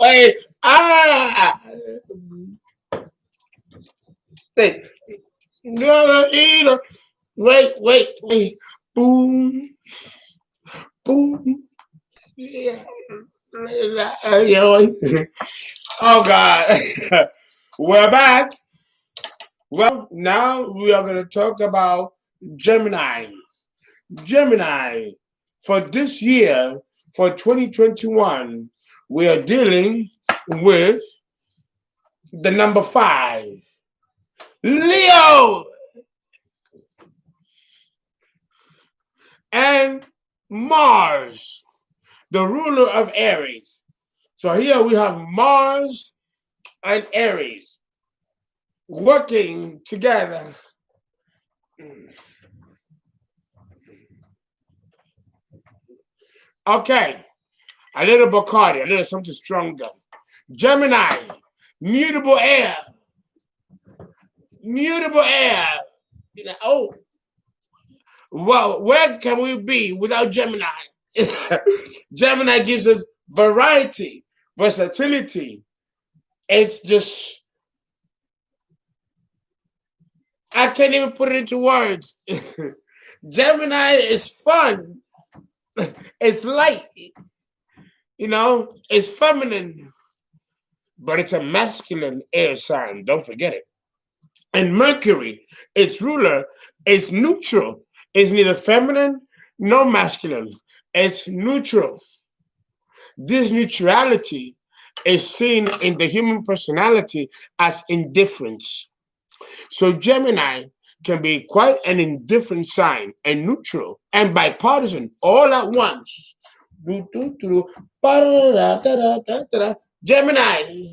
Wait, wait, no, either. Wait. Boom, boom. Yeah. Oh God. We're back. Well, now we are going to talk about Gemini. Gemini. For this year, for 2021, we are dealing with the number 5. Leo and Mars, the ruler of Aries. So here we have Mars and Aries working together. Okay, a little Bacardi, a little something stronger. Gemini, mutable air. Mutable air. Oh, well, where can we be without Gemini? Gemini gives us variety, versatility. It's just, I can't even put it into words. Gemini is fun. It's light. It's feminine, but it's a masculine air sign. Don't forget it. And Mercury, its ruler, is neutral. It's neither feminine nor masculine. It's neutral. This neutrality is seen in the human personality as indifference. So Gemini can be quite an indifferent sign and neutral and bipartisan all at once. Gemini.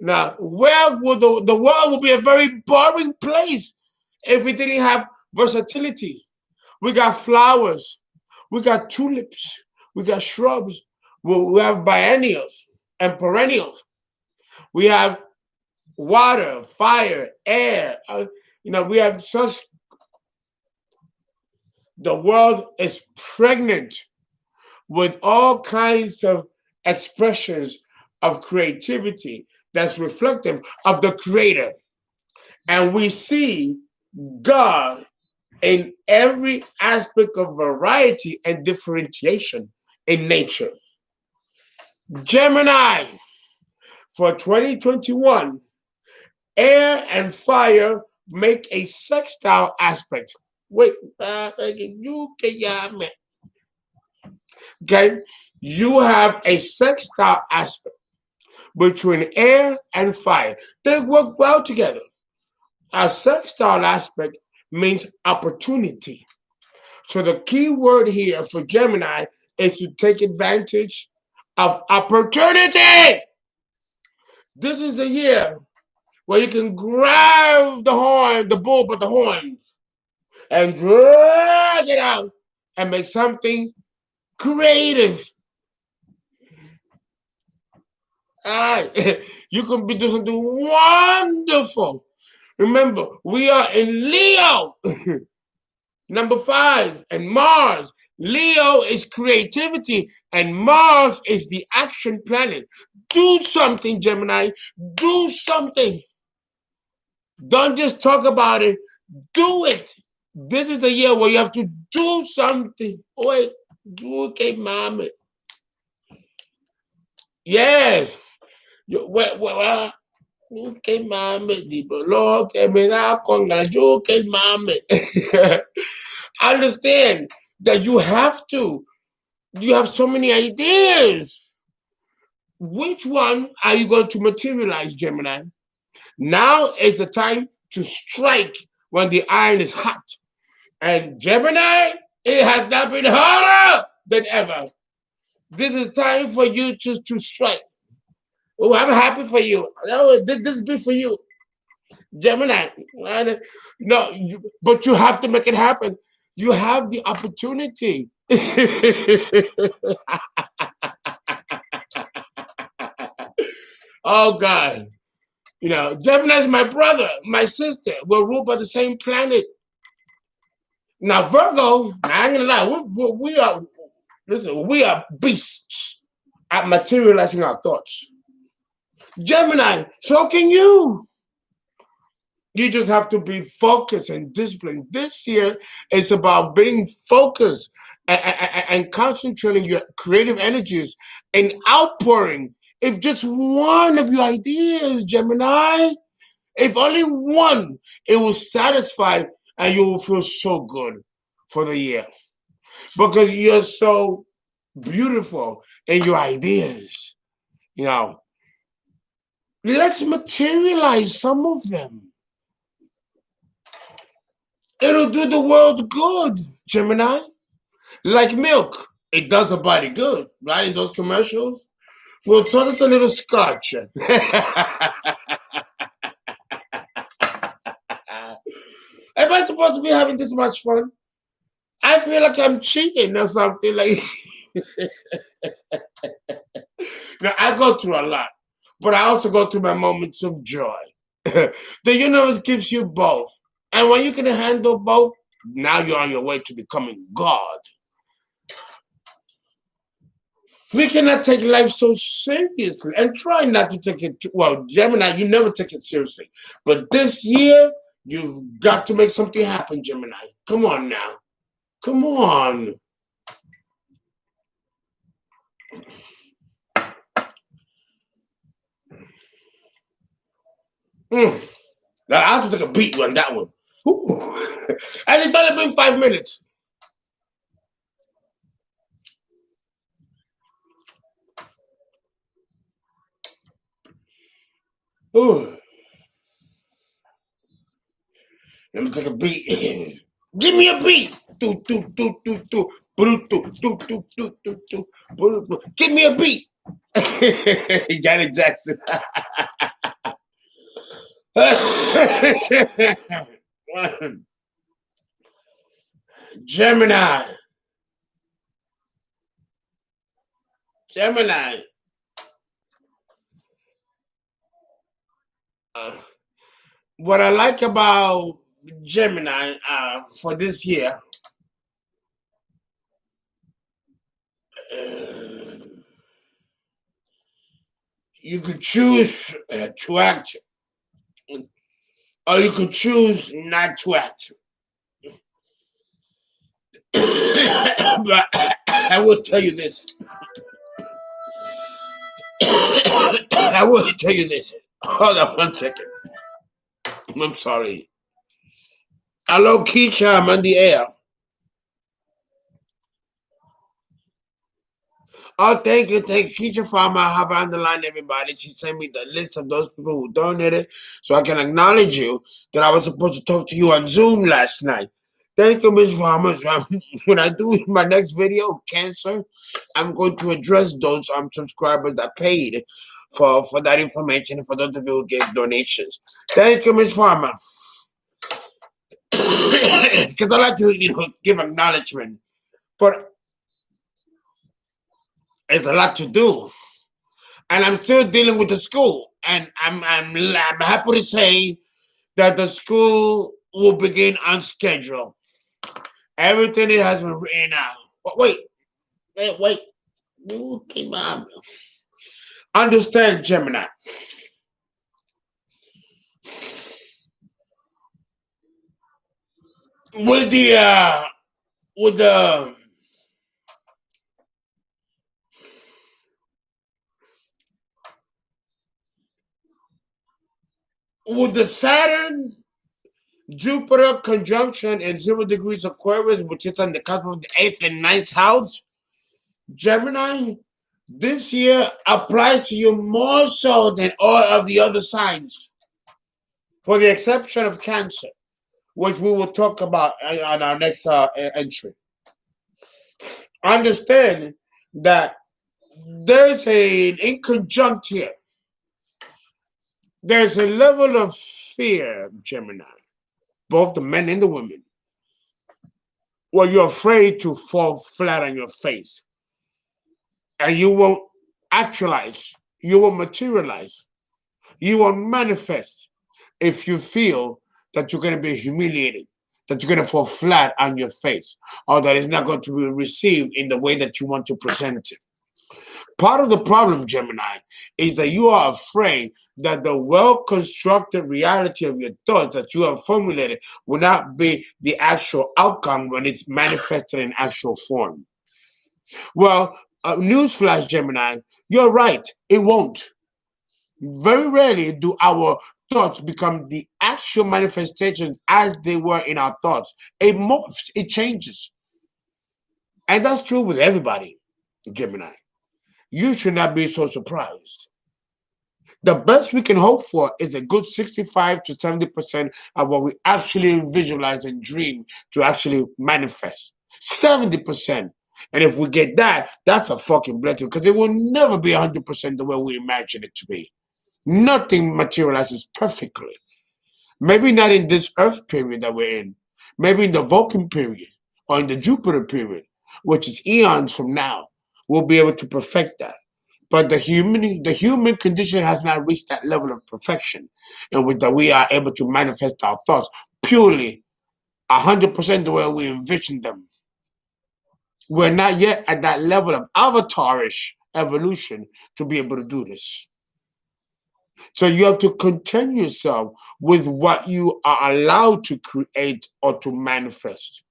Now, where would the world would be a very boring place if we didn't have versatility? We got flowers, we got tulips, we got shrubs, we have biennials and perennials. We have water, fire, air. We have such. The world is pregnant with all kinds of expressions of creativity that's reflective of the Creator. And we see God in every aspect of variety and differentiation in nature. Gemini, for 2021, air and fire make a sextile aspect. Wait, okay, you have a sextile aspect between air and fire. They work well together. A sextile aspect means opportunity. So the key word here for Gemini is to take advantage of opportunity. This is the year where you can grab the bull by the horns, and drag it out and make something creative. You can be doing something wonderful. Remember, we are in Leo, number 5, and Mars. Leo is creativity, and Mars is the action planet. Do something, Gemini. Do something. Don't just talk about it. Do it. This is the year where you have to do something. Wait, okay, mama. Yes. Okay, mama. Okay, mama. Understand that you have to. You have so many ideas. Which one are you going to materialize, Gemini? Now is the time to strike when the iron is hot. And Gemini, it has not been harder than ever. This is time for you to strike. Oh, I'm happy for you. Oh, this be for you. Gemini. No, but you have to make it happen. You have the opportunity. Oh, God. Gemini is my brother, my sister. We're ruled by the same planet. Now, Virgo, I ain't gonna lie, we are beasts. at materializing our thoughts. Gemini, so can you. You just have to be focused and disciplined. This year is about being focused and concentrating your creative energies and outpouring. If just one of your ideas, Gemini, if only one, it will satisfy and you will feel so good for the year because you're so beautiful in your ideas. You know, let's materialize some of them. It'll do the world good, Gemini. Like milk, it does a body good, right? In those commercials. So it's just a little scotch. Am I supposed to be having this much fun? I feel like I'm cheating or something. Like, now, I go through a lot, but I also go through my moments of joy. The universe gives you both. And when you can handle both, now you're on your way to becoming God. We cannot take life so seriously and try not to take it. Well, Gemini, you never take it seriously. But this year, you've got to make something happen, Gemini. Come on now. Come on. Now, I have to take a beat on that one. Ooh. And it's only been 5 minutes. Ooh. Let me take a beat. Give me a beat. Do, do, do, do, do. Do, do, do, do, do, do, do. Give me a beat. Janet Jackson. Gemini. Gemini. Uh, what I like about Gemini for this year, you could choose to act, or you could choose not to act. But I will tell you this. I will tell you this. Hold on 1 second. I'm sorry. Hello, Keisha. I'm on the air. Oh, thank you. Keisha Farmer. I have on the line, everybody. She sent me the list of those people who donated so I can acknowledge you that I was supposed to talk to you on Zoom last night. Thank you, Ms. Farmer. When I do my next video, Cancer, I'm going to address those subscribers that paid for that information and for those of you who gave donations. Thank you, Ms. Farmer. Because I like to, give acknowledgement. But it's a lot to do. And I'm still dealing with the school. And I'm happy to say that the school will begin on schedule. Everything has been written out. Wait. Understand, Gemini. With the with the Saturn Jupiter conjunction in 0 degrees Aquarius, which is on the cusp of the 8th and 9th house, Gemini, this year applies to you more so than all of the other signs, for the exception of Cancer, which we will talk about on our next entry. Understand that there's an inconjunct here. There's a level of fear, Gemini, both the men and the women, where you're afraid to fall flat on your face. And you won't actualize, you won't materialize, you won't manifest if you feel that you're going to be humiliated, that you're going to fall flat on your face, or that it's not going to be received in the way that you want to present it. Part of the problem, Gemini, is that you are afraid that the well-constructed reality of your thoughts that you have formulated will not be the actual outcome when it's manifested in actual form. Well, newsflash, Gemini, you're right. It won't. Very rarely do our thoughts become the actual manifestations as they were in our thoughts. It morphs, it changes. And that's true with everybody, Gemini. You should not be so surprised. The best we can hope for is a good 65 to 70% of what we actually visualize and dream to actually manifest. 70%. And if we get that, that's a fucking blessing because it will never be 100% the way we imagine it to be. Nothing materializes perfectly. Maybe not in this Earth period that we're in. Maybe in the Vulcan period or in the Jupiter period, which is eons from now, we'll be able to perfect that. But the human condition has not reached that level of perfection in which that we are able to manifest our thoughts purely 100% the way we envision them. We're not yet at that level of avatarish evolution to be able to do this. So you have to content yourself with what you are allowed to create or to manifest.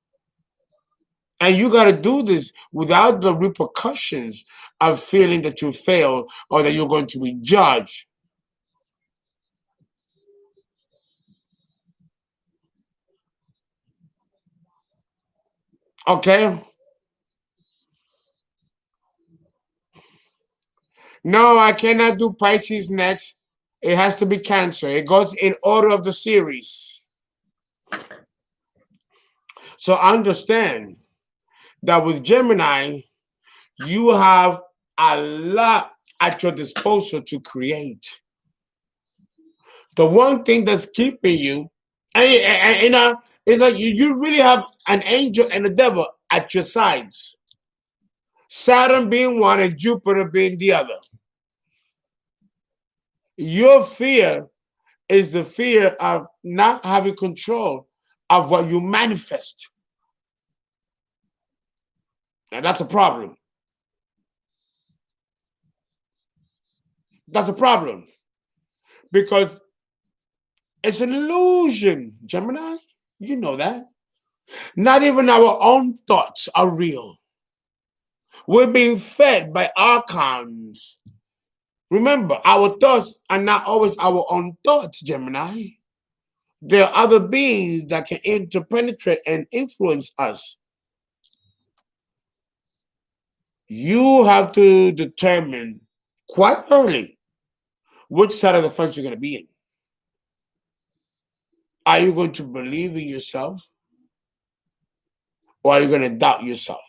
And you got to do this without the repercussions of feeling that you failed or that you're going to be judged. Okay? No, I cannot do Pisces next. It has to be Cancer. It goes in order of the series. So understand that with Gemini, you have a lot at your disposal to create. The one thing that's keeping you, is like you really have an angel and a devil at your sides. Saturn being one and Jupiter being the other. Your fear is the fear of not having control of what you manifest. And that's a problem. That's a problem. Because it's an illusion, Gemini. You know that. Not even our own thoughts are real. We're being fed by archons. Remember, our thoughts are not always our own thoughts, Gemini. There are other beings that can interpenetrate and influence us. You have to determine quite early which side of the fence you're going to be in. Are you going to believe in yourself? Or are you going to doubt yourself?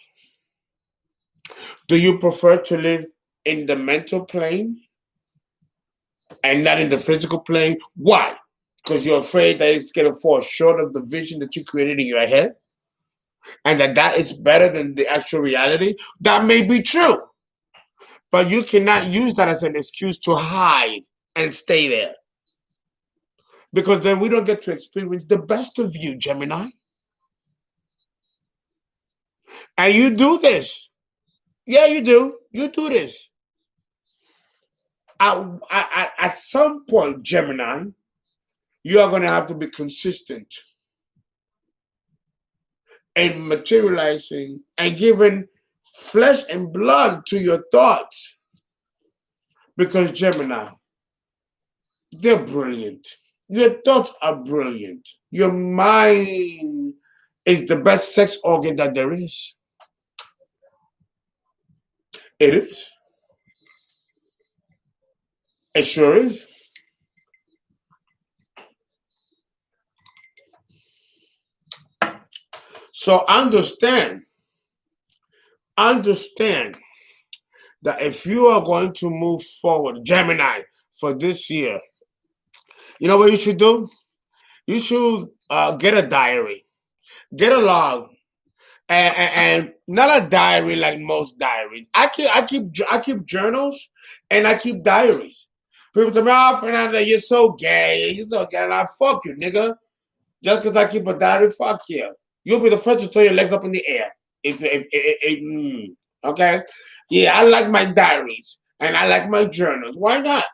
Do you prefer to live in the mental plane and not in the physical plane? Why? Because you're afraid that it's going to fall short of the vision that you created in your head? And that is better than the actual reality? That may be true. But you cannot use that as an excuse to hide and stay there. Because then we don't get to experience the best of you, Gemini. And you do this. Yeah, you do. You do this. At some point, Gemini, you are going to have to be consistent in materializing and giving flesh and blood to your thoughts. Because, Gemini, they're brilliant. Your thoughts are brilliant. Your mind is the best sex organ that there is. It is. It sure is. So understand that if you are going to move forward, Gemini, for this year, you know what you should do? You should get a diary, get a log, and not a diary like most diaries. I keep journals and I keep diaries. People tell me, "Oh, Fernando, you're so gay. You're so gay." And I fuck you, nigga. Just because I keep a diary, fuck you. You'll be the first to throw your legs up in the air. If Okay? Yeah, I like my diaries and I like my journals. Why not?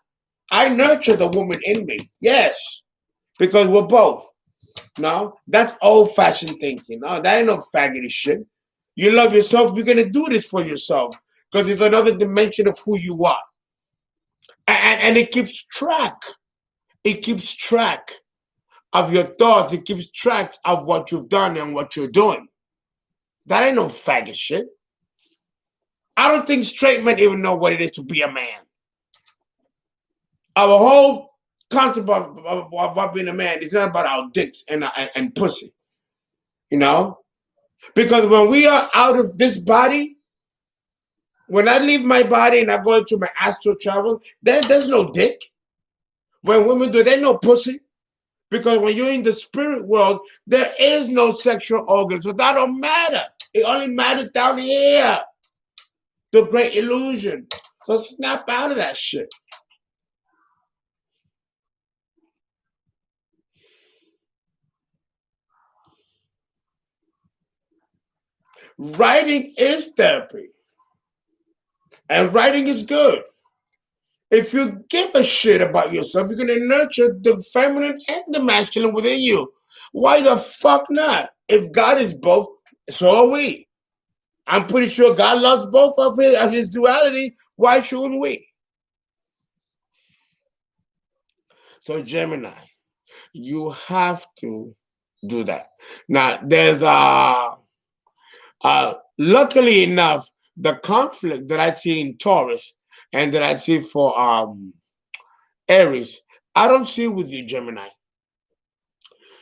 I nurture the woman in me. Yes, because we're both. No, that's old fashioned thinking. No, that ain't no faggoty shit. You love yourself, you're gonna do this for yourself because it's another dimension of who you are. And it keeps track. It keeps track of your thoughts. It keeps track of what you've done and what you're doing. That ain't no faggot shit. I don't think straight men even know what it is to be a man. Our whole concept of being a man is not about our dicks and pussy, you know? Because when we are out of this body, when I leave my body and I go into my astral travel, there's no dick. When women do, there's no pussy. Because when you're in the spirit world, there is no sexual organ. So that don't matter. It only matters down here. The great illusion. So snap out of that shit. Writing is therapy. And writing is good. If you give a shit about yourself, you're going to nurture the feminine and the masculine within you. Why the fuck not? If God is both, so are we. I'm pretty sure God loves both of his duality. Why shouldn't we? So Gemini, you have to do that. Now, there's luckily enough, the conflict that I see in Taurus and that I see for Aries, I don't see with you, Gemini.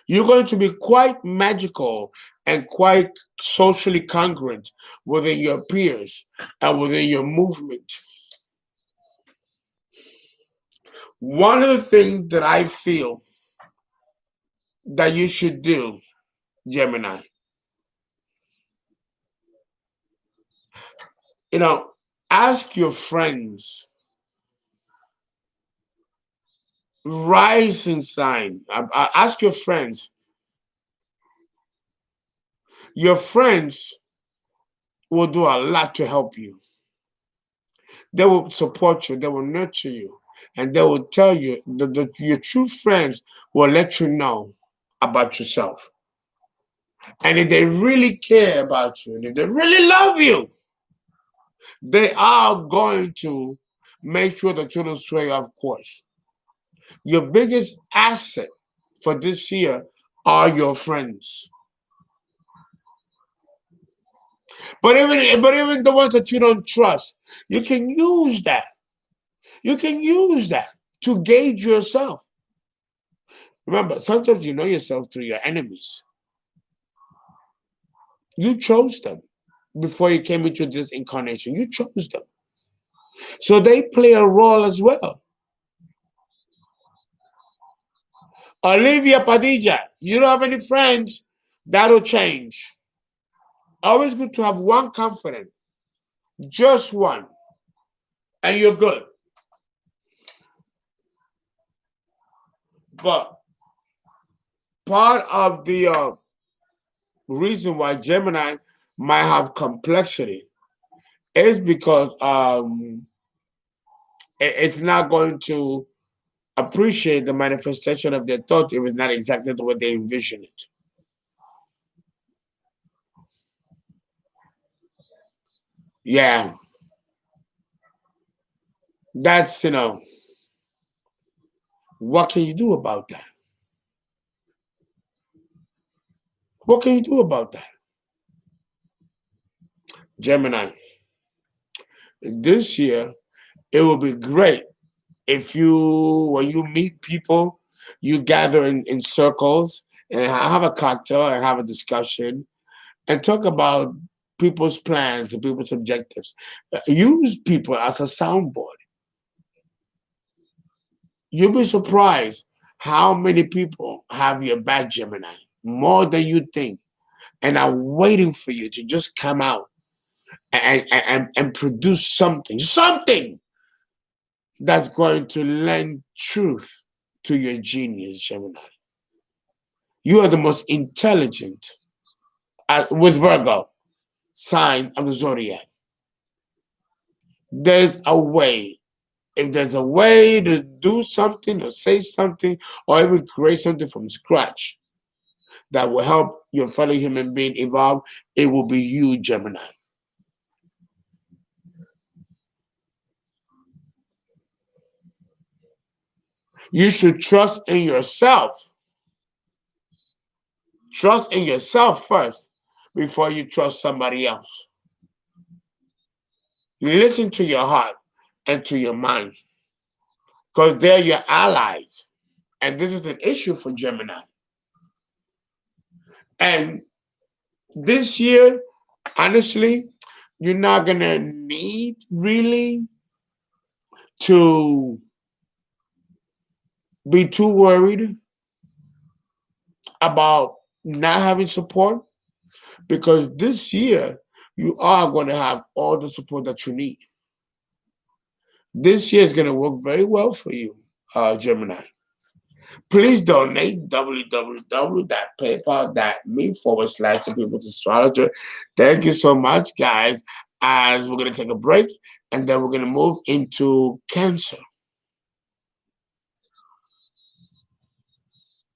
You're going to be quite magical and quite socially congruent within your peers and within your movement. One of the things that I feel that you should do, Gemini, you know, ask your friends, rising sign, ask your friends. Your friends will do a lot to help you. They will support you, they will nurture you, and they will tell you that your true friends will let you know about yourself. And if they really care about you, and if they really love you, they are going to make sure that you don't sway off course. Your biggest asset for this year are your friends. But even the ones that you don't trust, you can use that. You can use that to gauge yourself. Remember, sometimes you know yourself through your enemies. You chose them before you came into this incarnation. You chose them. So they play a role as well. Olivia Padilla, you don't have any friends, that'll change. Always good to have one confidant, just one, and you're good. But part of the reason why Gemini might have complexity is because it's not going to appreciate the manifestation of their thought if it's not exactly the way they envision it. Yeah, that's, what can you do about that? What can you do about that? Gemini, this year, it will be great if when you meet people, you gather in circles and have a cocktail and have a discussion and talk about people's plans and people's objectives. Use people as a soundboard. You'll be surprised how many people have your back, Gemini, more than you think, and are waiting for you to just come out and produce something that's going to lend truth to your genius, Gemini. You are the most intelligent, with Virgo, sign of the zodiac. There's a way. If there's a way to do something or say something or even create something from scratch that will help your fellow human being evolve, it will be you, Gemini. You should trust in yourself. Trust in yourself first before you trust somebody else. Listen to your heart and to your mind because they're your allies. And this is an issue for Gemini. And this year, honestly, you're not going to need really to be too worried about not having support because this year you are going to have all the support that you need. This year is going to work very well for you, Gemini. Please donate www.paypal.me/the people's astrologer. Thank you so much, guys. As we're going to take a break and then we're going to move into Cancer.